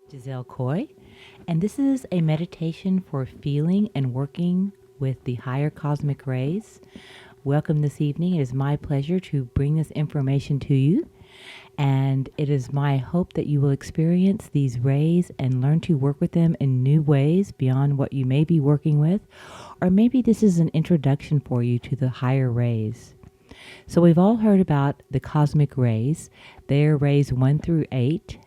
Giselle Coy, and this is a meditation for feeling and working with the higher cosmic rays. Welcome this evening. It is my pleasure to bring this information to you, and it is my hope that you will experience these rays and learn to work with them in new ways beyond what you may be working with, or maybe this is an introduction for you to the higher rays. So we've all heard about the cosmic rays. They're rays 1 through 8.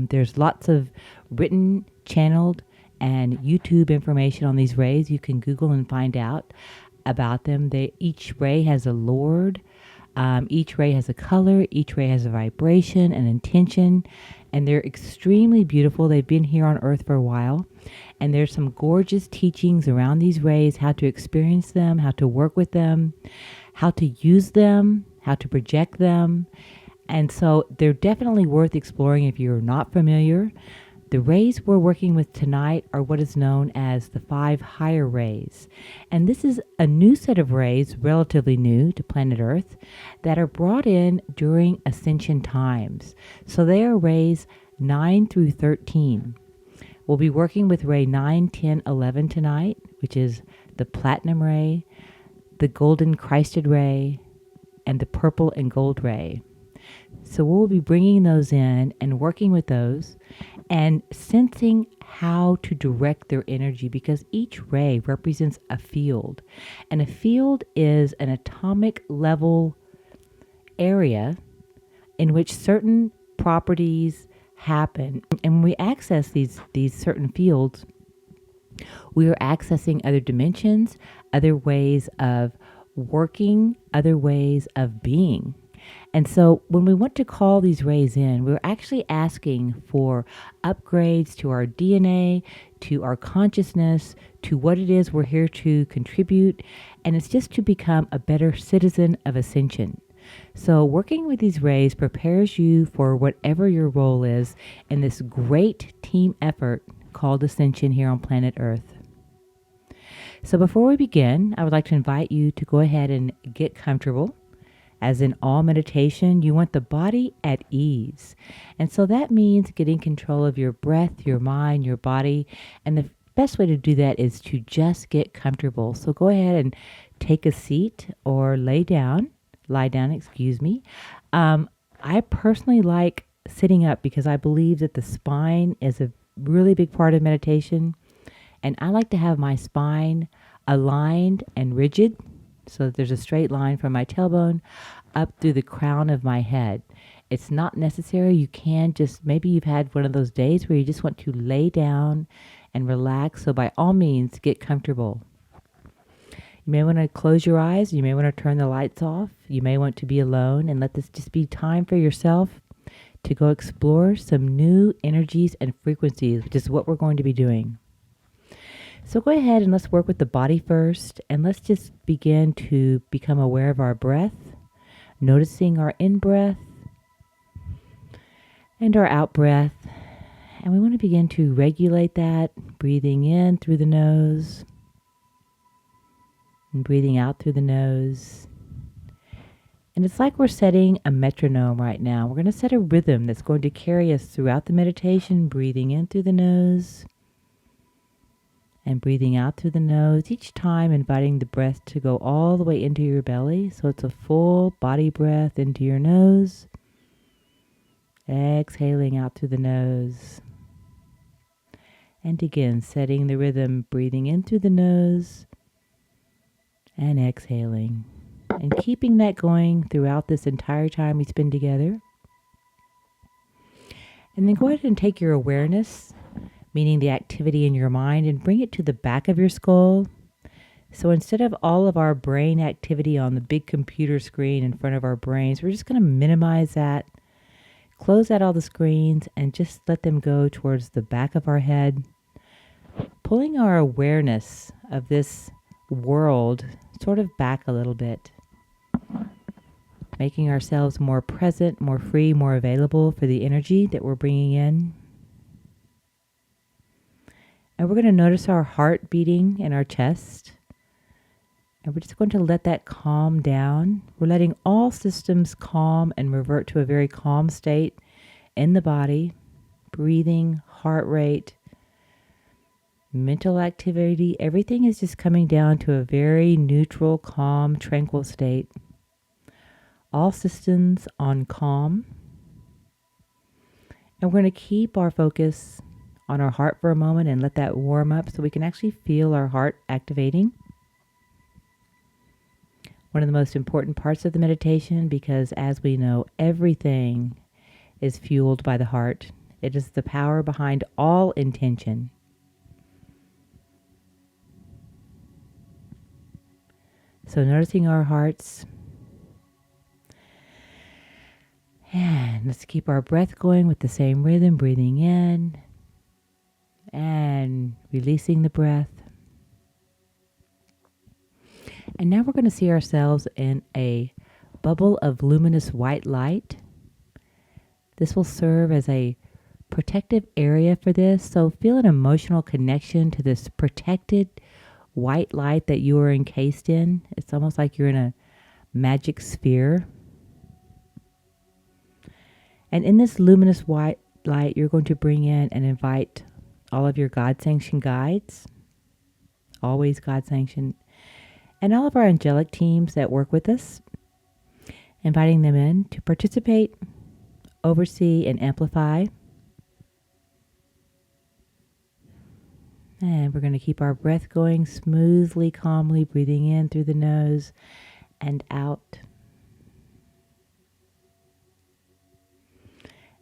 There's lots of written, channeled, and YouTube information on these rays. You can Google and find out about them. Each ray has a lord. Each ray has a color. Each ray has a vibration, an intention, and they're extremely beautiful. They've been here on Earth for a while, and there's some gorgeous teachings around these rays, how to experience them, how to work with them, how to use them, how to project them. And so they're definitely worth exploring if you're not familiar. The rays we're working with tonight are what is known as the 5 higher rays. And this is a new set of rays, relatively new to planet Earth, that are brought in during ascension times. So they are rays 9 through 13. We'll be working with ray 9, 10, 11 tonight, which is the platinum ray, the golden Christed ray, and the purple and gold ray. So we'll be bringing those in and working with those and sensing how to direct their energy, because each ray represents a field. And a field is an atomic level area in which certain properties happen. And when we access these certain fields, we are accessing other dimensions, other ways of working, other ways of being. And so when we want to call these rays in, we're actually asking for upgrades to our DNA, to our consciousness, to what it is we're here to contribute. And it's just to become a better citizen of ascension. So working with these rays prepares you for whatever your role is in this great team effort called ascension here on planet Earth. So before we begin, I would like to invite you to go ahead and get comfortable. As in all meditation, you want the body at ease. And so that means getting control of your breath, your mind, your body. And the best way to do that is to just get comfortable. So go ahead and take a seat or lie down, excuse me. I personally like sitting up because I believe that the spine is a really big part of meditation. And I like to have my spine aligned and rigid, so that there's a straight line from my tailbone up through the crown of my head. It's not necessary. You can just, maybe you've had one of those days where you just want to lay down and relax. So by all means, get comfortable. You may want to close your eyes. You may want to turn the lights off. You may want to be alone and let this just be time for yourself to go explore some new energies and frequencies, which is what we're going to be doing. So go ahead and let's work with the body first, and let's just begin to become aware of our breath, noticing our in-breath and our out-breath. And we want to begin to regulate that, breathing in through the nose and breathing out through the nose. And it's like we're setting a metronome right now. We're going to set a rhythm that's going to carry us throughout the meditation, breathing in through the nose and breathing out through the nose, each time inviting the breath to go all the way into your belly. So it's a full body breath into your nose, exhaling out through the nose. And again, setting the rhythm, breathing in through the nose and exhaling. And keeping that going throughout this entire time we spend together. And then go ahead and take your awareness, meaning the activity in your mind, and bring it to the back of your skull. So instead of all of our brain activity on the big computer screen in front of our brains, we're just going to minimize that, close out all the screens, and just let them go towards the back of our head, pulling our awareness of this world sort of back a little bit, making ourselves more present, more free, more available for the energy that we're bringing in. And we're going to notice our heart beating in our chest. And we're just going to let that calm down. We're letting all systems calm and revert to a very calm state in the body. breathing, heart rate, mental activity, everything is just coming down to a very neutral, calm, tranquil state. All systems on calm. And we're going to keep our focus on our heart for a moment and let that warm up so we can actually feel our heart activating. One of the most important parts of the meditation, because as we know, everything is fueled by the heart. It is the power behind all intention. So noticing our hearts. And let's keep our breath going with the same rhythm, breathing in and releasing the breath. And now we're going to see ourselves in a bubble of luminous white light. This will serve as a protective area for this. So feel an emotional connection to this protected white light that you are encased in. It's almost like you're in a magic sphere. And in this luminous white light, you're going to bring in and invite all of your God-sanctioned guides, always God-sanctioned, and all of our angelic teams that work with us, inviting them in to participate, oversee, and amplify. And we're going to keep our breath going smoothly, calmly, breathing in through the nose and out.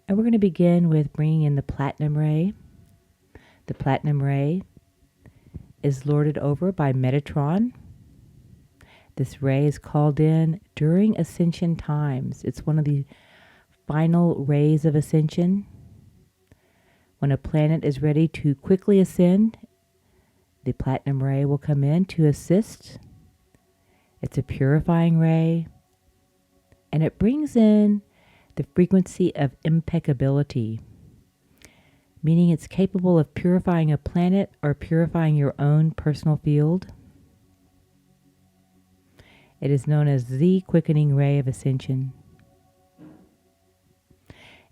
And we're going to begin with bringing in the platinum ray. The platinum ray is lorded over by Metatron. This ray is called in during ascension times. It's one of the final rays of ascension. When a planet is ready to quickly ascend, the platinum ray will come in to assist. It's a purifying ray, and it brings in the frequency of impeccability, meaning it's capable of purifying a planet or purifying your own personal field. It is known as the quickening ray of ascension.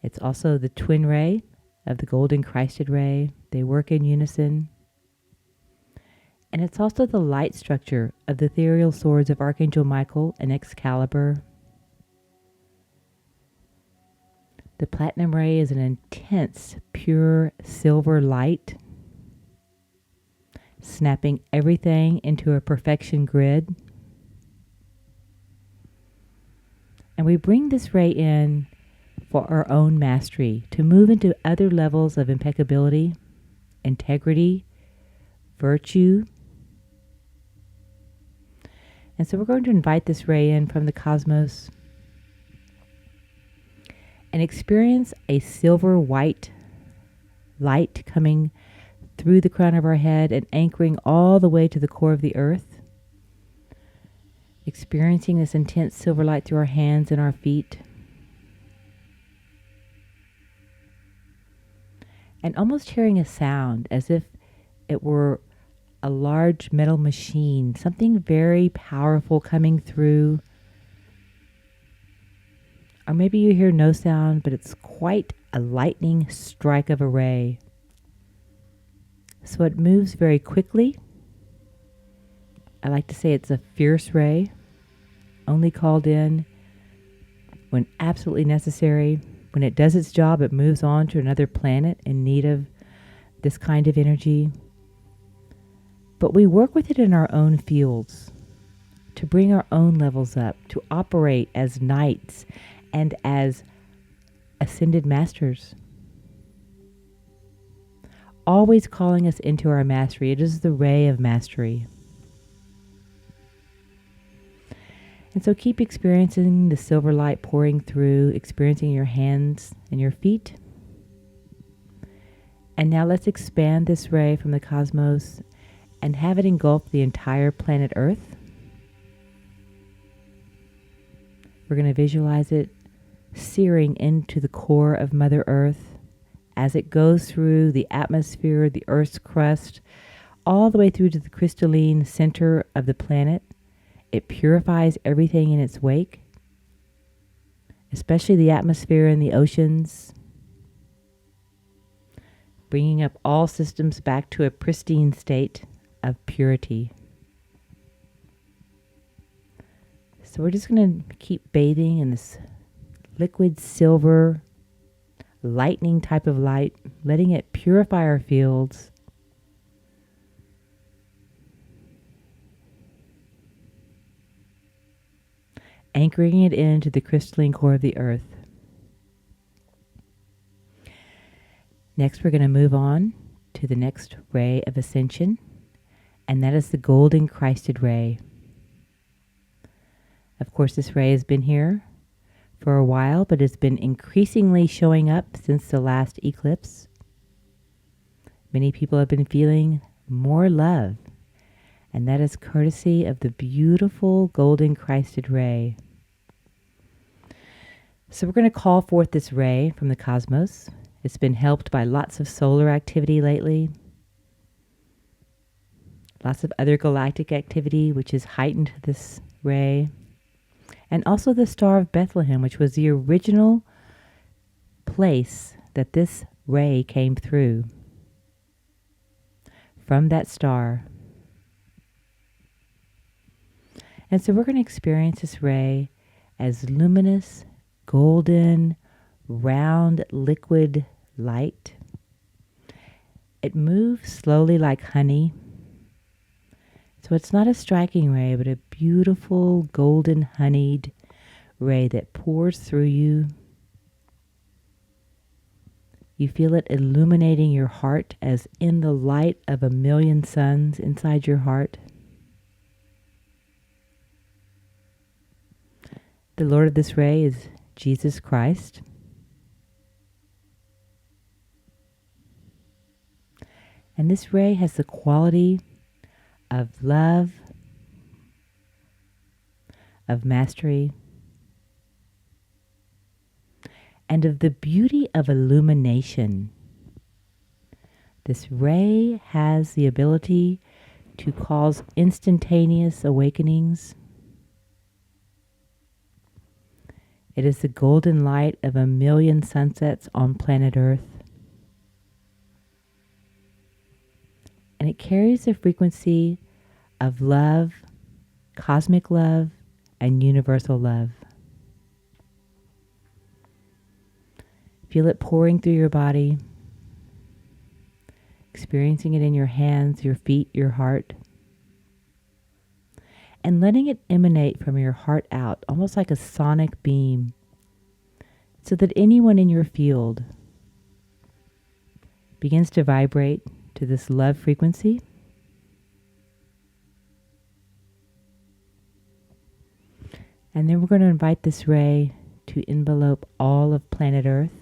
It's also the twin ray of the golden Christed ray. They work in unison. And it's also the light structure of the ethereal swords of Archangel Michael and Excalibur. The platinum ray is an intense, pure silver light, snapping everything into a perfection grid. And we bring this ray in for our own mastery, to move into other levels of impeccability, integrity, virtue. And so we're going to invite this ray in from the cosmos and experience a silver white light coming through the crown of our head and anchoring all the way to the core of the earth. Experiencing this intense silver light through our hands and our feet. And almost hearing a sound as if it were a large metal machine, something very powerful coming through. Or maybe you hear no sound, but it's quite a lightning strike of a ray. So it moves very quickly. I like to say it's a fierce ray, only called in when absolutely necessary. When it does its job, it moves on to another planet in need of this kind of energy. But we work with it in our own fields to bring our own levels up, to operate as knights and as ascended masters. Always calling us into our mastery. It is the ray of mastery. And so keep experiencing the silver light pouring through, experiencing your hands and your feet. And now let's expand this ray from the cosmos and have it engulf the entire planet Earth. We're going to visualize it searing into the core of Mother Earth as it goes through the atmosphere, the Earth's crust, all the way through to the crystalline center of the planet. It purifies everything in its wake, especially the atmosphere and the oceans. bringing up all systems back to a pristine state of purity. So we're just going to keep bathing in this liquid silver, lightning type of light, letting it purify our fields. Anchoring it into the crystalline core of the earth. Next, we're going to move on to the next ray of ascension, and that is the golden Christed ray. Of course, this ray has been here for a while, but it's been increasingly showing up since the last eclipse. Many people have been feeling more love, and that is courtesy of the beautiful golden Christed ray. So we're going to call forth this ray from the cosmos. It's been helped by lots of solar activity lately, lots of other galactic activity, which has heightened this ray, and also the Star of Bethlehem, which was the original place that this ray came through. From that star. And so we're going to experience this ray as luminous, golden, round, liquid light. It moves slowly like honey. So it's not a striking ray, but a beautiful, golden, honeyed ray that pours through you. You feel it illuminating your heart as in the light of a million suns inside your heart. The Lord of this ray is Jesus Christ. And this ray has the quality of love, of mastery, and of the beauty of illumination. This ray has the ability to cause instantaneous awakenings. It is the golden light of a million sunsets on planet Earth. And it carries the frequency of love, cosmic love, and universal love. Feel it pouring through your body, experiencing it in your hands, your feet, your heart, and letting it emanate from your heart out, almost like a sonic beam, so that anyone in your field begins to vibrate to this love frequency. And then we're going to invite this ray to envelope all of planet Earth,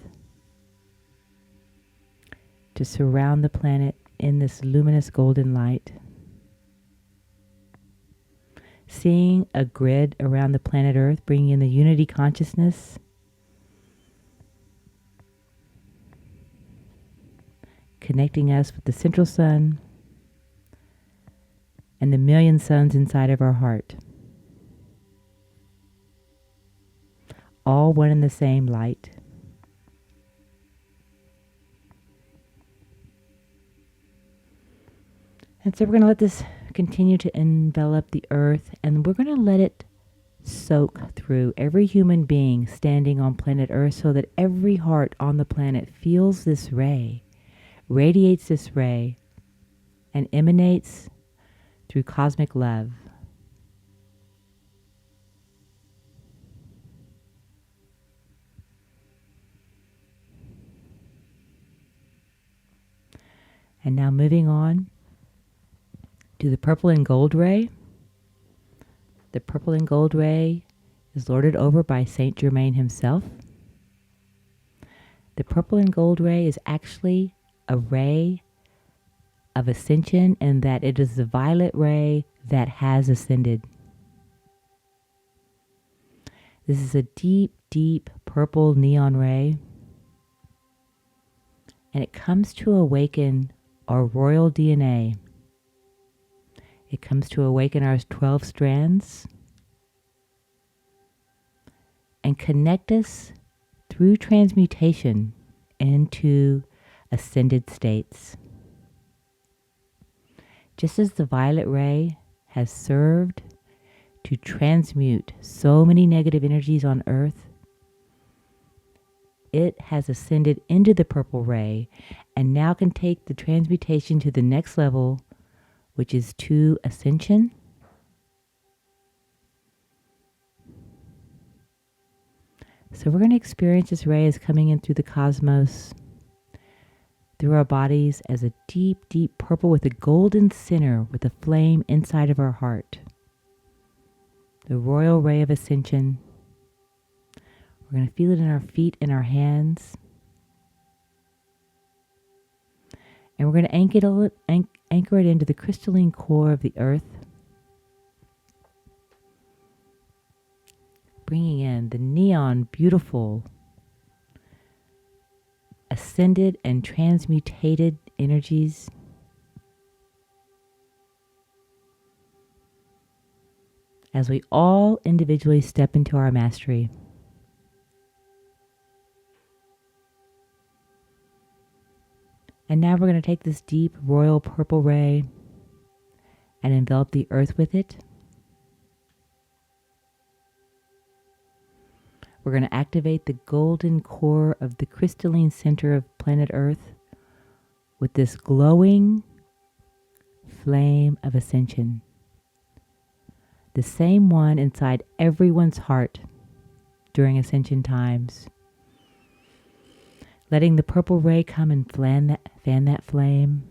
to surround the planet in this luminous golden light. Seeing a grid around the planet Earth, bringing in the unity consciousness, connecting us with the central sun and the million suns inside of our heart. All one and the same light. And so we're going to let this continue to envelop the earth, and we're going to let it soak through every human being standing on planet Earth, so that every heart on the planet feels this ray, radiates this ray, and emanates through cosmic love. And now moving on to the purple and gold ray. The purple and gold ray is lorded over by Saint Germain himself. The purple and gold ray is actually a ray of ascension, in that it is the violet ray that has ascended. This is a deep, deep purple neon ray, and it comes to awaken our royal DNA. It comes to awaken our 12 strands and connect us through transmutation into ascended states. Just as the violet ray has served to transmute so many negative energies on Earth, it has ascended into the purple ray and now can take the transmutation to the next level, which is to ascension. So we're going to experience this ray as coming in through the cosmos, through our bodies as a deep, deep purple with a golden center with a flame inside of our heart. The royal ray of ascension. We're going to feel it in our feet and our hands. And we're going to anchor it into the crystalline core of the earth, bringing in the neon, beautiful, ascended and transmutated energies. As we all individually step into our mastery. And now we're going to take this deep royal purple ray and envelop the earth with it. We're going to activate the golden core of the crystalline center of planet Earth with this glowing flame of ascension. The same one inside everyone's heart during ascension times. Letting the purple ray come and fan that flame.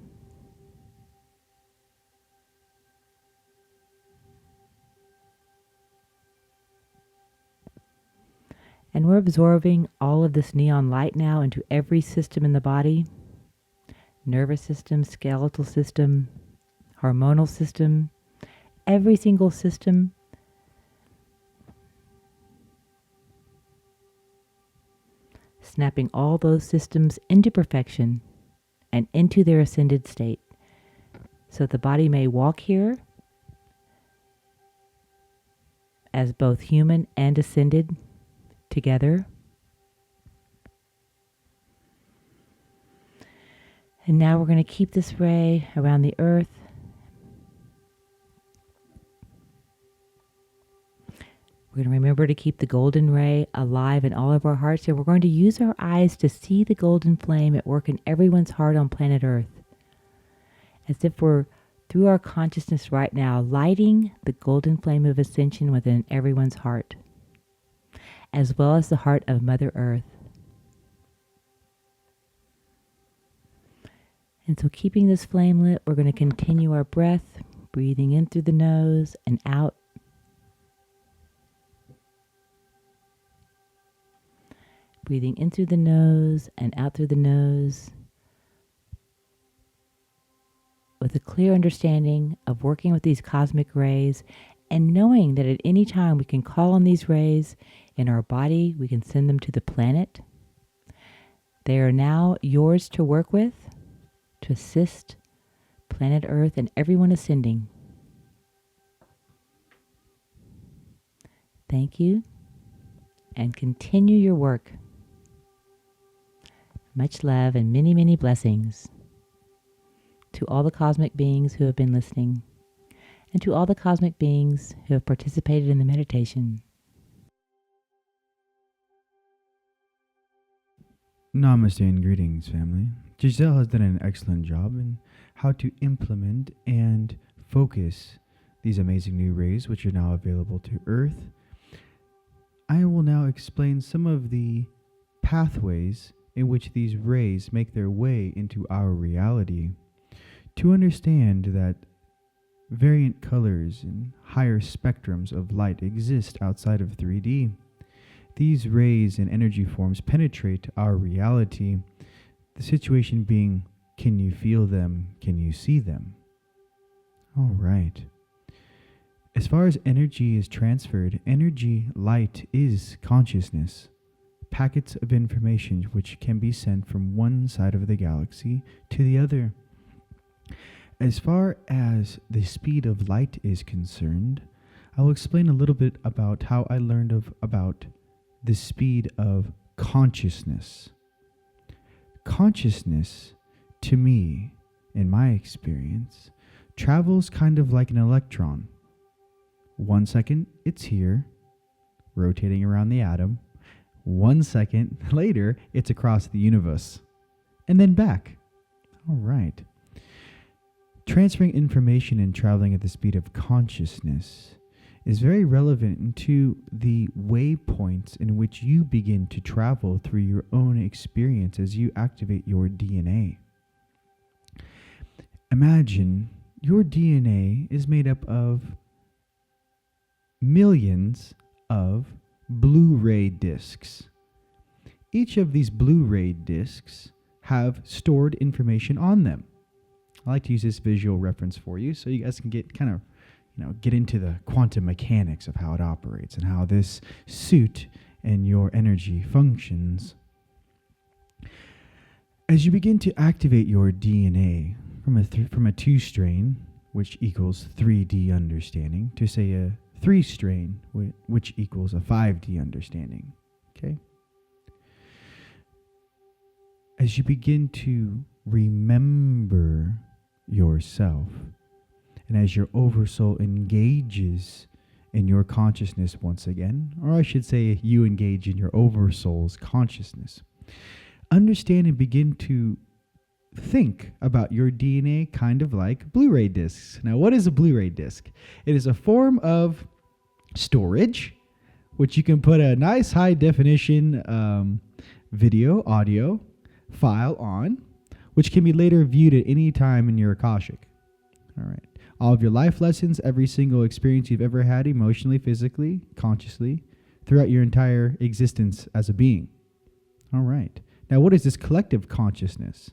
And we're absorbing all of this neon light now into every system in the body. Nervous system, skeletal system, hormonal system, every single system. Snapping all those systems into perfection and into their ascended state. So the body may walk here as both human and ascended together. And now we're going to keep this ray around the earth. We're going to remember to keep the golden ray alive in all of our hearts, and we're going to use our eyes to see the golden flame at work in everyone's heart on planet Earth. As if we're, through our consciousness right now, lighting the golden flame of ascension within everyone's heart, as well as the heart of Mother Earth. And so keeping this flame lit, we're going to continue our breath, breathing in through the nose and out. Breathing in through the nose and out through the nose with a clear understanding of working with these cosmic rays and knowing that at any time we can call on these rays in our body, we can send them to the planet. They are now yours to work with, to assist planet Earth and everyone ascending. Thank you, and continue your work. Much love and many, many blessings to all the cosmic beings who have been listening and to all the cosmic beings who have participated in the meditation. Namaste and greetings, family. Giselle has done an excellent job in how to implement and focus these amazing new rays which are now available to Earth. I will now explain some of the pathways in which these rays make their way into our reality. To understand that variant colors and higher spectrums of light exist outside of 3D, these rays and energy forms penetrate our reality. The situation being, can you feel them? Can you see them? All right. As far as energy is transferred, energy, light, is consciousness. Packets of information which can be sent from one side of the galaxy to the other. As far as the speed of light is concerned, I will explain a little bit about how I learned about the speed of consciousness. Consciousness, to me, in my experience, travels kind of like an electron. 1 second, it's here, rotating around the atom. 1 second later, it's across the universe. And then back. All right. Transferring information and traveling at the speed of consciousness is very relevant to the waypoints in which you begin to travel through your own experience as you activate your DNA. Imagine your DNA is made up of millions of Blu-ray discs. Each of these Blu-ray discs have stored information on them. I like to use this visual reference for you so you guys can get get into the quantum mechanics of how it operates and how this suit and your energy functions. As you begin to activate your DNA from a 2 strain, which equals 3D understanding, to say a 3 strain, which equals a 5D understanding. Okay? As you begin to remember yourself, and as your oversoul engages in your consciousness once again, or I should say you engage in your oversoul's consciousness, understand and begin to think about your DNA kind of like Blu-ray discs. Now, what is a Blu-ray disc? It is a form of storage, which you can put a nice high definition video, audio file on, which can be later viewed at any time in your Akashic. All right. All of your life lessons, every single experience you've ever had emotionally, physically, consciously, throughout your entire existence as a being. All right. Now, what is this collective consciousness?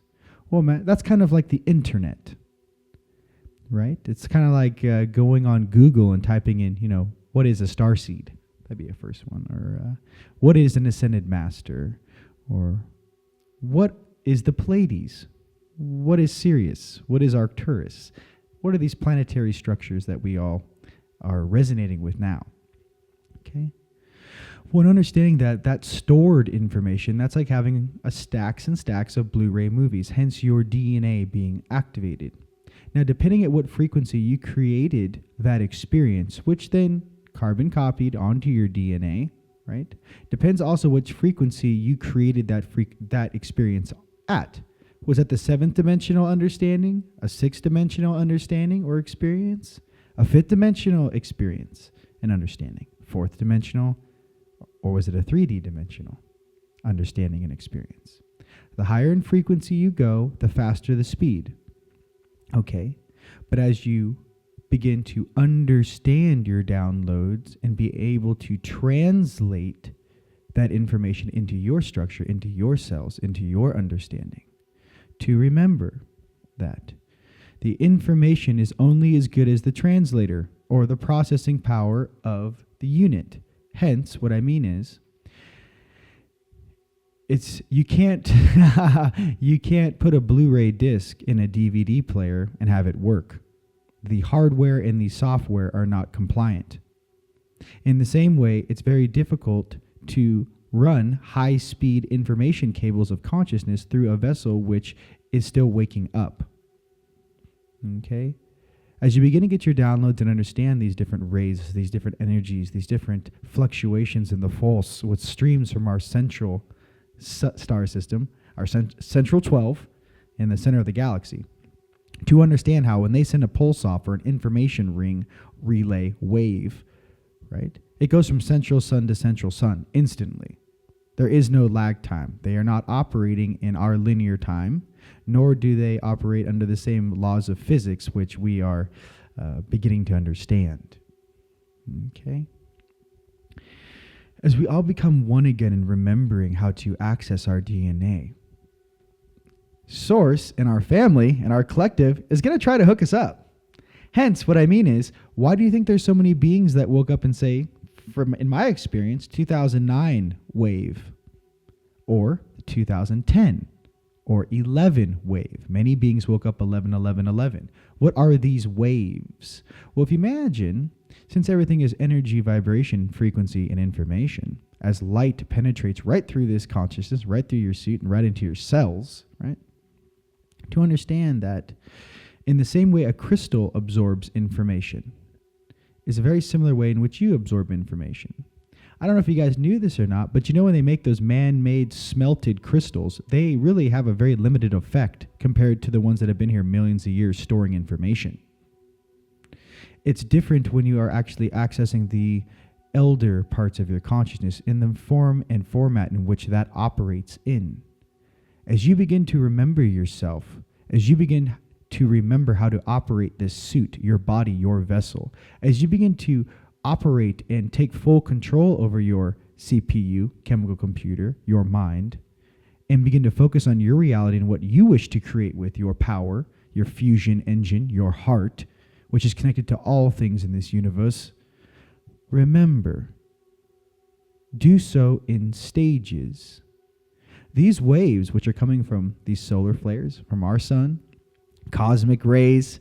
Well, man, that's kind of like the internet, right? It's kind of like going on Google and typing in, what is a starseed? That'd be a first one. Or what is an ascended master? Or what is the Pleiades? What is Sirius? What is Arcturus? What are these planetary structures that we all are resonating with now? Okay. Well, understanding that stored information, that's like having stacks and stacks of Blu-ray movies, hence your DNA being activated. Now, depending at what frequency you created that experience, which then carbon copied onto your DNA, right? Depends also which frequency you created that experience at. Was that the 7th dimensional understanding, a 6th dimensional understanding or experience, a 5th dimensional experience and understanding, 4th dimensional, or was it a 3D dimensional understanding and experience? The higher in frequency you go, the faster the speed. Okay, but as you begin to understand your downloads and be able to translate that information into your structure, into your cells, into your understanding, to remember that the information is only as good as the translator or the processing power of the unit. Hence, what I mean is, you can't you can't put a Blu-ray disc in a DVD player and have it work. The hardware and the software are not compliant. In the same way, it's very difficult to run high-speed information cables of consciousness through a vessel which is still waking up. Okay? As you begin to get your downloads and understand these different rays, these different energies, these different fluctuations in the pulse, which streams from our central star system, our central 12 in the center of the galaxy, to understand how when they send a pulse off or an information ring relay wave, right? It goes from central sun to central sun instantly. There is no lag time. They are not operating in our linear time, nor do they operate under the same laws of physics, which we are beginning to understand. Okay? As we all become one again in remembering how to access our DNA, Source and our family and our collective is going to try to hook us up. Hence, what I mean is, why do you think there's so many beings that woke up and say, in my experience, 2009 wave, or 2010, or 11 wave? Many beings woke up 11, 11, 11. What are these waves? Well, if you imagine, since everything is energy, vibration, frequency, and information, as light penetrates right through this consciousness, right through your suit and right into your cells, right? To understand that in the same way a crystal absorbs information is a very similar way in which you absorb information. I don't know if you guys knew this or not, but you know when they make those man-made smelted crystals, they really have a very limited effect compared to the ones that have been here millions of years storing information. It's different when you are actually accessing the elder parts of your consciousness in the form and format in which that operates in. As you begin to remember yourself, as you begin to remember how to operate this suit, your body, your vessel, as you begin to operate and take full control over your CPU, chemical computer, your mind, and begin to focus on your reality and what you wish to create with your power, your fusion engine, your heart, which is connected to all things in this universe. Remember, do so in stages. These waves, which are coming from these solar flares, from our sun, cosmic rays,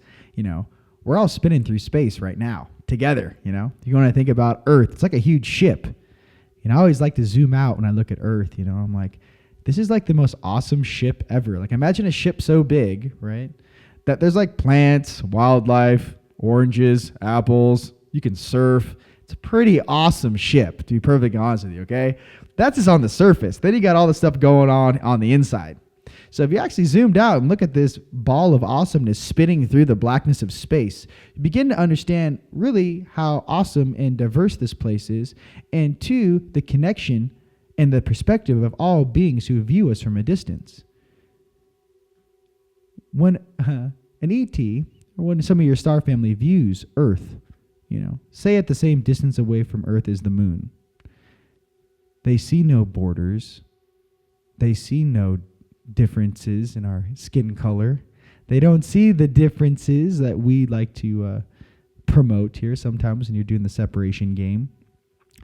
we're all spinning through space right now together. You want to think about Earth, it's like a huge ship. I always like to zoom out when I look at Earth. I'm like, this is like the most awesome ship ever. Like, imagine a ship so big, right, that there's like plants, wildlife, oranges, apples, you can surf. It's a pretty awesome ship, to be perfectly honest with you, okay? That's just on the surface. Then you got all the stuff going on the inside. So if you actually zoomed out and look at this ball of awesomeness spinning through the blackness of space, you begin to understand really how awesome and diverse this place is, and two, the connection and the perspective of all beings who view us from a distance. When an ET, or when some of your star family views Earth, say at the same distance away from Earth as the moon, they see no borders. They see no differences in our skin color. They don't see the differences that we like to promote here sometimes when you're doing the separation game.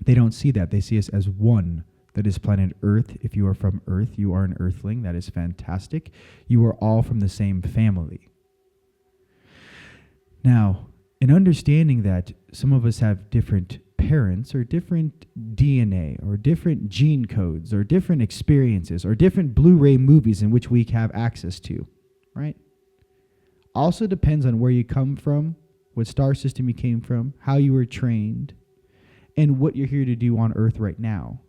They don't see that. They see us as one. That is planet Earth. If you are from Earth, you are an Earthling. That is fantastic. You are all from the same family. Now, in understanding that some of us have different parents or different DNA or different gene codes or different experiences or different Blu-ray movies in which we have access to, right? Also depends on where you come from, what star system you came from, how you were trained, and what you're here to do on Earth right now.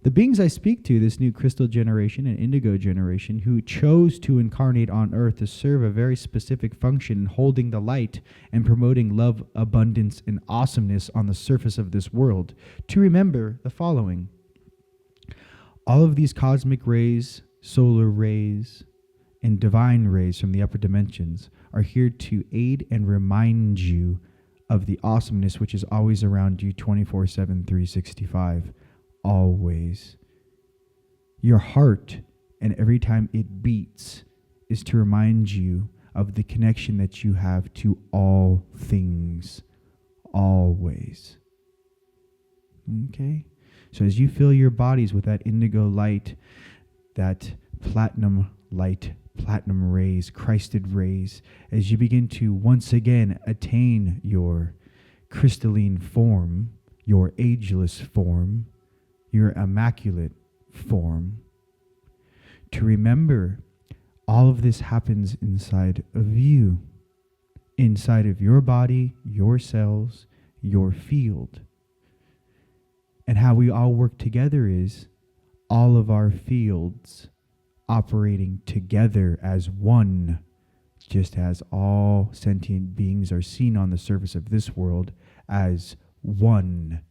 The beings I speak to, this new crystal generation and indigo generation, who chose to incarnate on Earth to serve a very specific function in holding the light and promoting love, abundance, and awesomeness on the surface of this world, to remember the following. All of these cosmic rays, solar rays, and divine rays from the upper dimensions are here to aid and remind you of the awesomeness which is always around you 24/7, 365. Always. Your heart, and every time it beats, is to remind you of the connection that you have to all things. Always. Okay? So as you fill your bodies with that indigo light, that platinum light, platinum rays, Christed rays, as you begin to once again attain your crystalline form, your ageless form, your immaculate form, to remember all of this happens inside of you, inside of your body, your cells, your field. And how we all work together is all of our fields operating together as one, just as all sentient beings are seen on the surface of this world as one.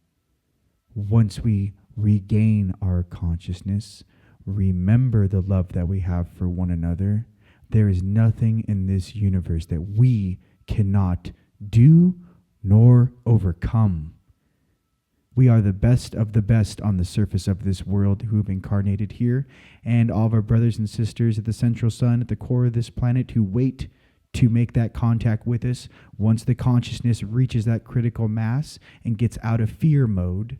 Once we regain our consciousness, remember the love that we have for one another, there is nothing in this universe that we cannot do nor overcome. We are the best of the best on the surface of this world who have incarnated here, and all of our brothers and sisters at the central sun, at the core of this planet, who wait to make that contact with us once the consciousness reaches that critical mass and gets out of fear mode.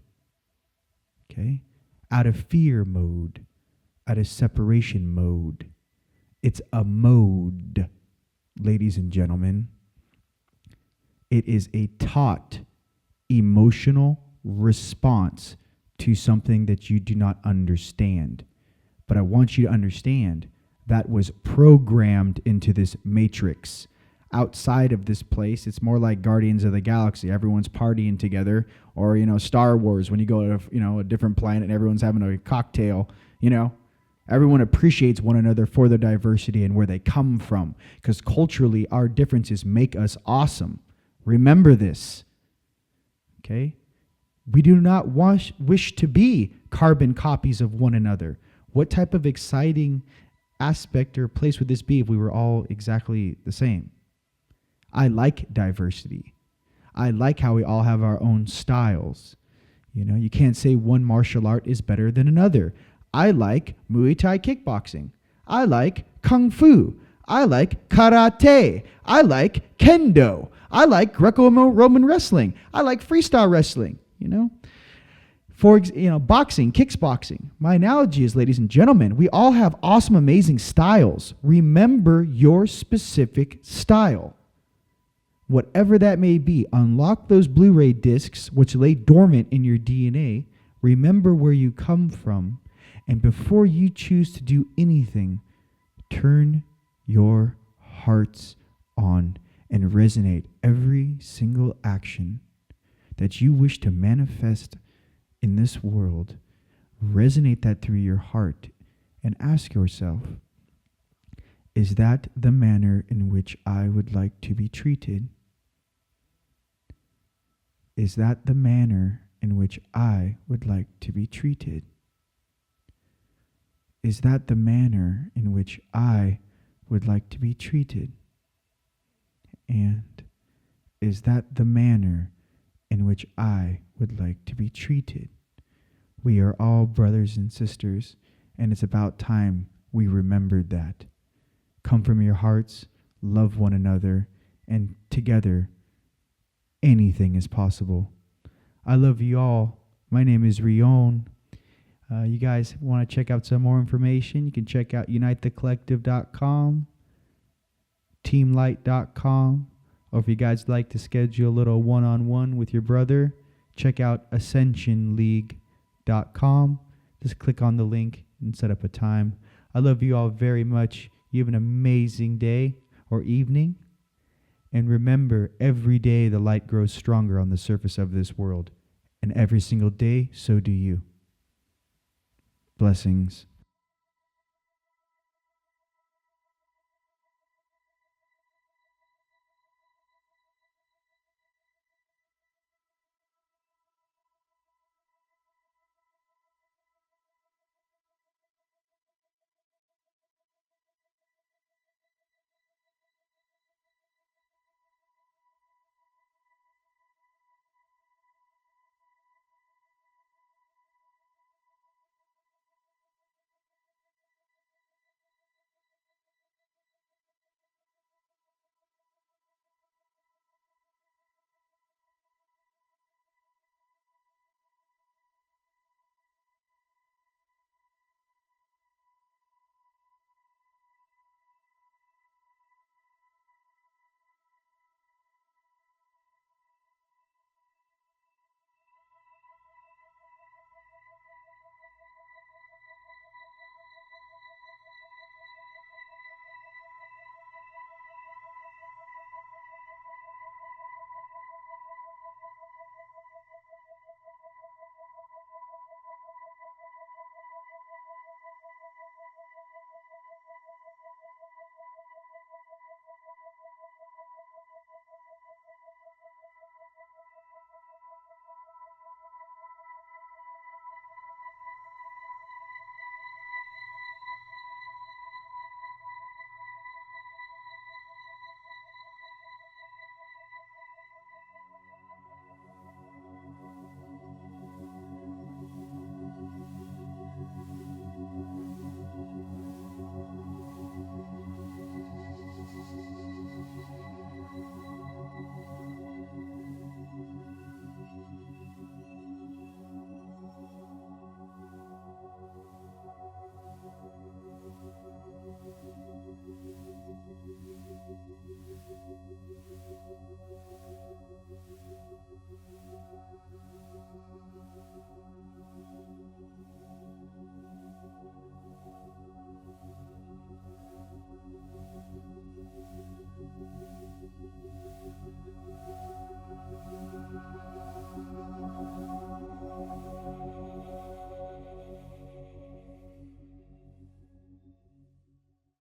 Okay? Out of fear mode, out of separation mode. It's a mode, ladies and gentlemen. It is a taught emotional response to something that you do not understand. But I want you to understand that was programmed into this matrix. Outside of this place, it's more like Guardians of the Galaxy. Everyone's partying together, or Star Wars, when you go to a different planet and everyone's having a cocktail. Everyone appreciates one another for their diversity and where they come from, because culturally our differences make us awesome. Remember this. Okay? We do not wish to be carbon copies of one another. What type of exciting aspect or place would this be if we were all exactly the same? I like diversity. I like how we all have our own styles. You can't say one martial art is better than another. I like Muay Thai kickboxing. I like Kung Fu. I like karate. I like kendo. I like Greco-Roman wrestling. I like freestyle wrestling. For boxing, kickboxing. My analogy is, ladies and gentlemen, we all have awesome, amazing styles. Remember your specific style. Whatever that may be, unlock those Blu-ray discs which lay dormant in your DNA. Remember where you come from. And before you choose to do anything, turn your hearts on and resonate every single action that you wish to manifest in this world. Resonate that through your heart and ask yourself, is that the manner in which I would like to be treated? Is that the manner in which I would like to be treated? Is that the manner in which I would like to be treated? And is that the manner in which I would like to be treated? We are all brothers and sisters, and it's about time we remembered that. Come from your hearts, love one another, and together, anything is possible. I love you all. My name is Rion. You guys want to check out some more information, you can check out unitethecollective.com, teamlight.com, or if you guys like to schedule a little one-on-one with your brother, check out ascensionleague.com. Just click on the link and set up a time. I love you all very much. You have an amazing day or evening. And remember, every day the light grows stronger on the surface of this world. And every single day, so do you. Blessings.